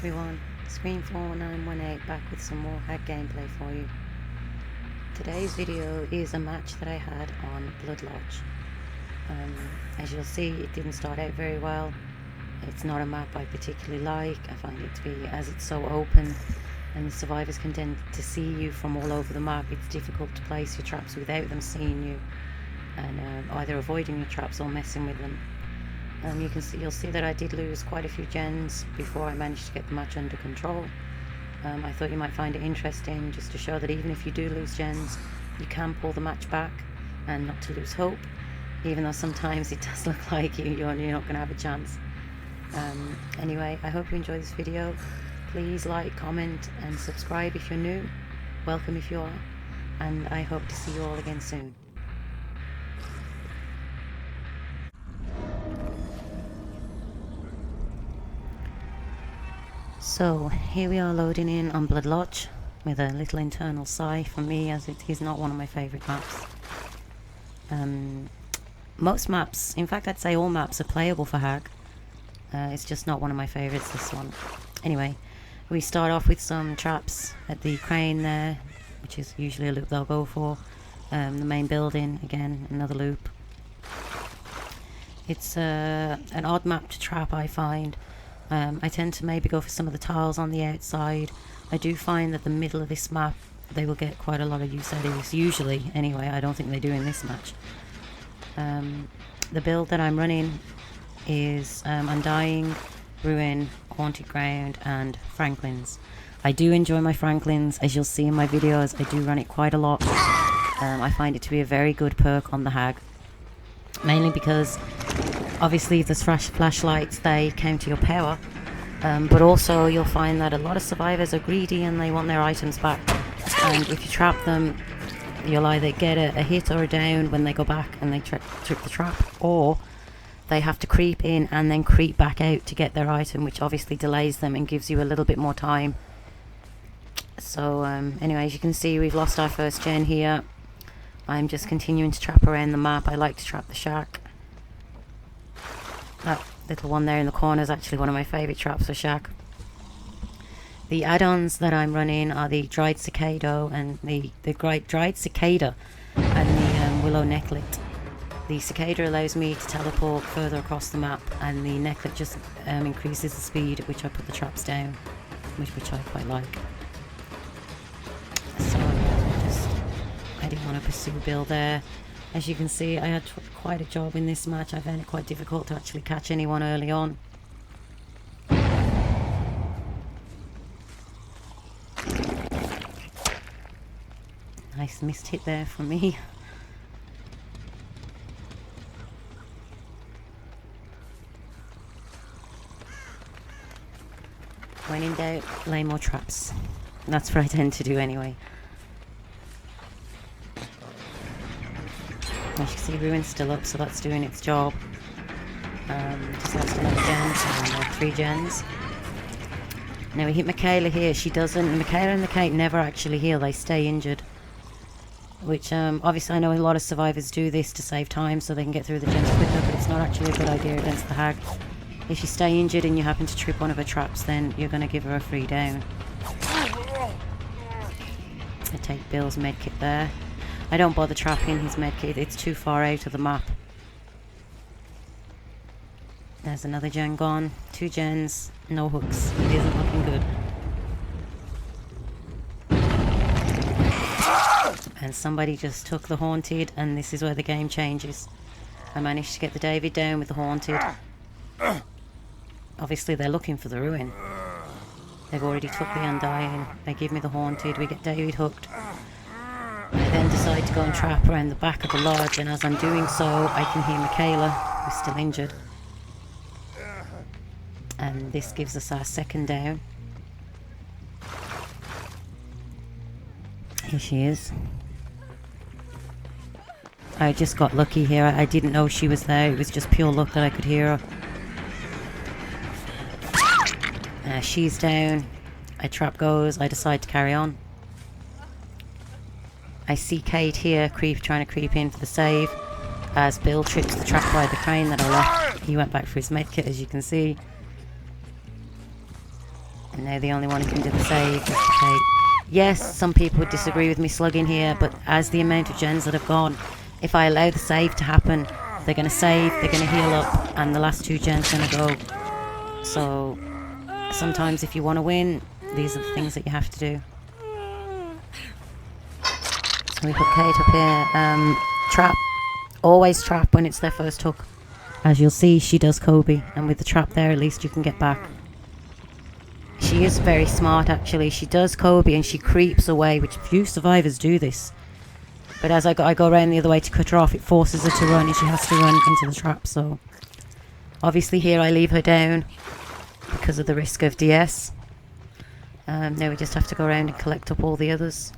everyone, Scream41918 back with some more Hag gameplay for you. Today's video is a match that I had on Blood Lodge. As you'll see, it didn't start out very well. It's not a map I particularly like. I find it to be, as it's so open and the survivors can tend to see you from all over the map, it's difficult to place your traps without them seeing you and either avoiding your traps or messing with them. You'll see that I did lose quite a few gens before I managed to get the match under control. I thought you might find it interesting just to show that even if you do lose gens, you can pull the match back and not to lose hope, even though sometimes it does look like you're not going to have a chance. Anyway, I hope you enjoy this video. Please like, comment and subscribe if you're new. Welcome if you are, and I hope to see you all again soon. So here we are loading in on Blood Lodge with a little internal sigh for me, as it is not one of my favourite maps. Most maps, in fact I'd say all maps, are playable for Hag. It's just not one of my favourites, this one. Anyway, we start off with some traps at the crane there, which is usually a loop they'll go for. The main building, again, another loop. It's an odd map to trap, I find. I tend to maybe go for some of the tiles on the outside. I do find that the middle of this map, they will get quite a lot of use out of this, usually, anyway. I don't think they do in this match. The build that I'm running is Undying, Ruin, Haunted Ground and Franklin's. I do enjoy my Franklin's, as you'll see in my videos. I do run it quite a lot. I find it to be a very good perk on the Hag, mainly because obviously if there's flashlights, they counter your power, but also you'll find that a lot of survivors are greedy and they want their items back, and if you trap them, you'll either get a hit or a down when they go back and they trip the trap, or they have to creep in and then creep back out to get their item, which obviously delays them and gives you a little bit more time. So anyway, as you can see, we've lost our first gen here. I'm just continuing to trap around the map. I like to trap the shack. That little one there in the corner is actually one of my favourite traps for shack. The add-ons that I'm running are the Dried Cicada and the Dried Cicada and the Willow Necklet. The Cicada allows me to teleport further across the map, and the Necklet just increases the speed at which I put the traps down, which I quite like. So I didn't want to pursue a build there. As you can see, I had quite a job in this match. I found it quite difficult to actually catch anyone early on. Nice missed hit there from me. When in doubt, lay more traps. That's what I tend to do anyway. As you can see, Ruin's still up, so that's doing its job. Just lost another gen, so 3 gens. Now we hit Michaela here. She doesn't. Michaela and the Kate never actually heal, they stay injured. Which, obviously I know a lot of survivors do this to save time so they can get through the gens quicker, but it's not actually a good idea against the Hag. If you stay injured and you happen to trip one of her traps, then you're going to give her a free down. I take Bill's medkit there. I don't bother trapping his medkit, it's too far out of the map. There's another gen gone. 2 gens, no hooks. It isn't looking good. And somebody just took the Haunted, and this is where the game changes. I managed to get the David down with the Haunted. Obviously they're looking for the Ruin. They've already took the Undying. They give me the Haunted, we get David hooked. I then decide to go and trap around the back of the lodge, and as I'm doing so, I can hear Michaela, who's still injured. And this gives us our second down. Here she is. I just got lucky here. I didn't know she was there. It was just pure luck that I could hear her. She's down. A trap goes. I decide to carry on. I see Kate here trying to creep in for the save, as Bill trips the trap by the crane that I left. He went back for his medkit, as you can see. And now the only one who can do the save is Kate. Yes, some people would disagree with me slugging here, but as the amount of gens that have gone, if I allow the save to happen, they're going to save, they're going to heal up, and the last 2 gens are going to go. So sometimes if you want to win, these are the things that you have to do. So we put Kate up here. Trap. Always trap when it's their first hook. As you'll see, she does Kobe, and with the trap there, at least you can get back. She is very smart, actually. She does Kobe and she creeps away, which few survivors do this. But as I go around the other way to cut her off, it forces her to run, and she has to run into the trap. So obviously here I leave her down because of the risk of DS. Now we just have to go around and collect up all the others.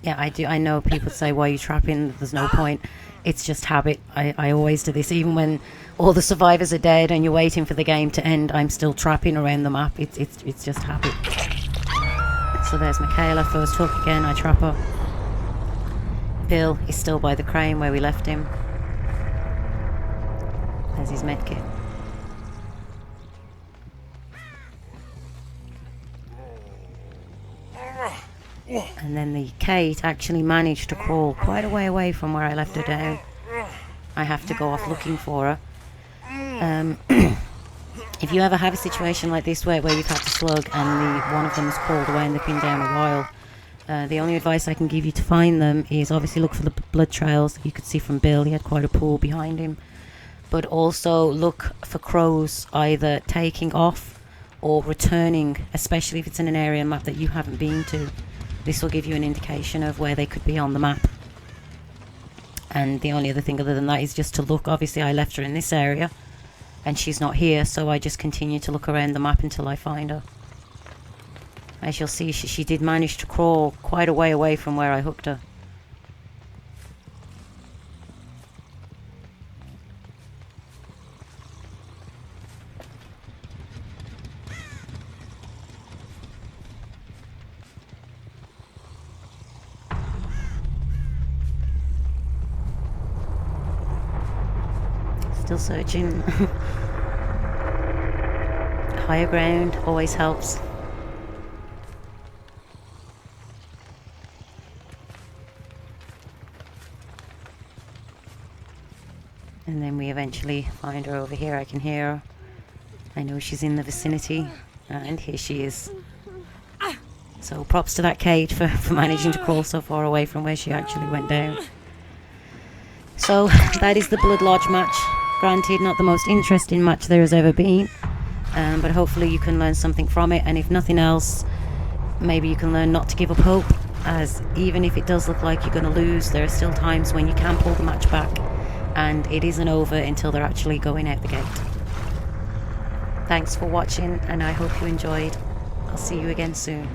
Yeah, I know people say, why are you trapping? There's no point. It's just habit. I always do this. Even when all the survivors are dead and you're waiting for the game to end, I'm still trapping around the map. It's just habit. So there's Michaela, first hook again. I trap her. Bill is still by the crane where we left him. There's his medkit. And then the Kate actually managed to crawl quite a way away from where I left her down. I have to go off looking for her. If you ever have a situation like this where you've had to slug and one of them has crawled away and they've been down a while, the only advice I can give you to find them is obviously look for the blood trails. You could see from Bill, he had quite a pool behind him. But also look for crows either taking off or returning, especially if it's in an area map that you haven't been to. This will give you an indication of where they could be on the map. And the only other thing other than that is just to look. Obviously I left her in this area and she's not here, so I just continue to look around the map until I find her. As you'll see, she did manage to crawl quite a way away from where I hooked her. Still searching. Higher ground always helps. And then we eventually find her over here. I can hear her. I know she's in the vicinity. And here she is. So props to that Kate for managing to crawl so far away from where she actually went down. So that is the Blood Lodge match. Granted, not the most interesting match there has ever been, but hopefully you can learn something from it, and if nothing else, maybe you can learn not to give up hope, as even if it does look like you're going to lose, there are still times when you can pull the match back, and it isn't over until they're actually going out the gate. Thanks for watching, and I hope you enjoyed. I'll see you again soon.